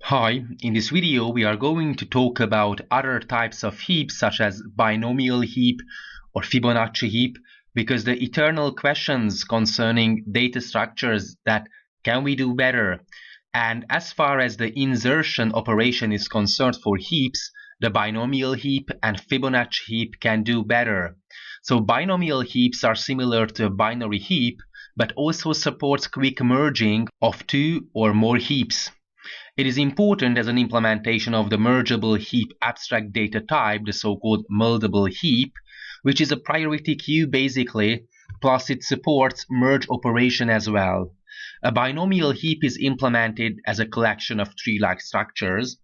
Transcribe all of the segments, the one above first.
Hi, in this video we are going to talk about other types of heaps such as binomial heap or Fibonacci heap, because the eternal questions concerning data structures that can we do better. And as far as the insertion operation is concerned for heaps, the binomial heap and Fibonacci heap can do better. So binomial heaps are similar to a binary heap, but also supports quick merging of two or more heaps. It is important as an implementation of the mergeable heap abstract data type, the so-called multiple heap, which is a priority queue basically, plus it supports merge operation as well. A binomial heap is implemented as a collection of tree-like structures,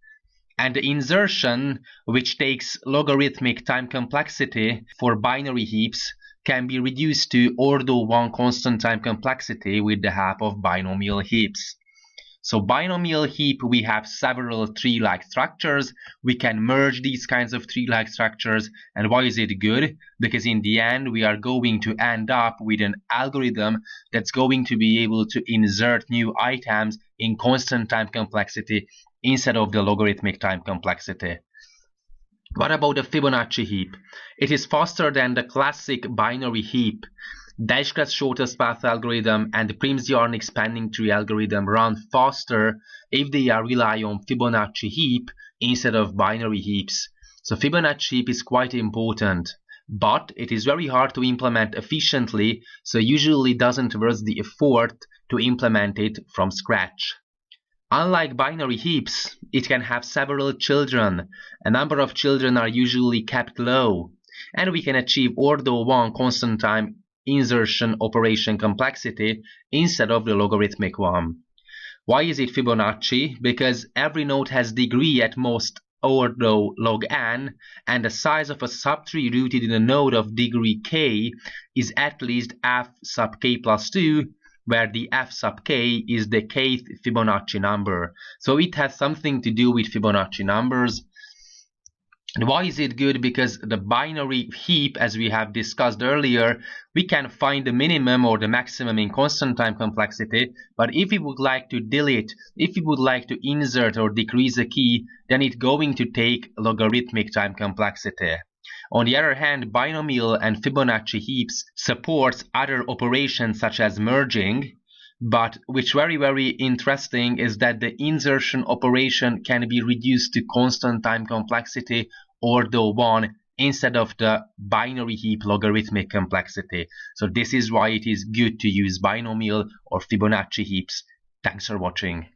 and the insertion, which takes logarithmic time complexity for binary heaps, can be reduced to ordo 1 constant time complexity with the help of binomial heaps. So binomial heap, we have several tree-like structures. We can merge these kinds of tree-like structures. And why is it good? Because in the end, we are going to end up with an algorithm that's going to be able to insert new items in constant time complexity instead of the logarithmic time complexity. What about the Fibonacci heap? It is faster than the classic binary heap. Dijkstra's shortest path algorithm and the Prim's-Yarn expanding tree algorithm run faster if they rely on Fibonacci heap instead of binary heaps. So Fibonacci heap is quite important, but it is very hard to implement efficiently, so usually doesn't worth the effort to implement it from scratch. Unlike binary heaps, it can have several children. A number of children are usually kept low, and we can achieve ordo 1 constant time insertion operation complexity instead of the logarithmic one. Why is it Fibonacci? Because every node has degree at most ordo log n, and the size of a subtree rooted in a node of degree k is at least f sub k plus 2, where the f sub k is the kth Fibonacci number. So it has something to do with Fibonacci numbers. And why is it good? Because the binary heap, as we have discussed earlier, we can find the minimum or the maximum in constant time complexity, but if we would like to delete, if we would like to insert or decrease a key, then it's going to take logarithmic time complexity. On the other hand, binomial and Fibonacci heaps supports other operations such as merging, but which very interesting is that the insertion operation can be reduced to constant time complexity ordo 1 instead of the binary heap logarithmic complexity. So this is why it is good to use binomial or Fibonacci heaps. Thanks for watching.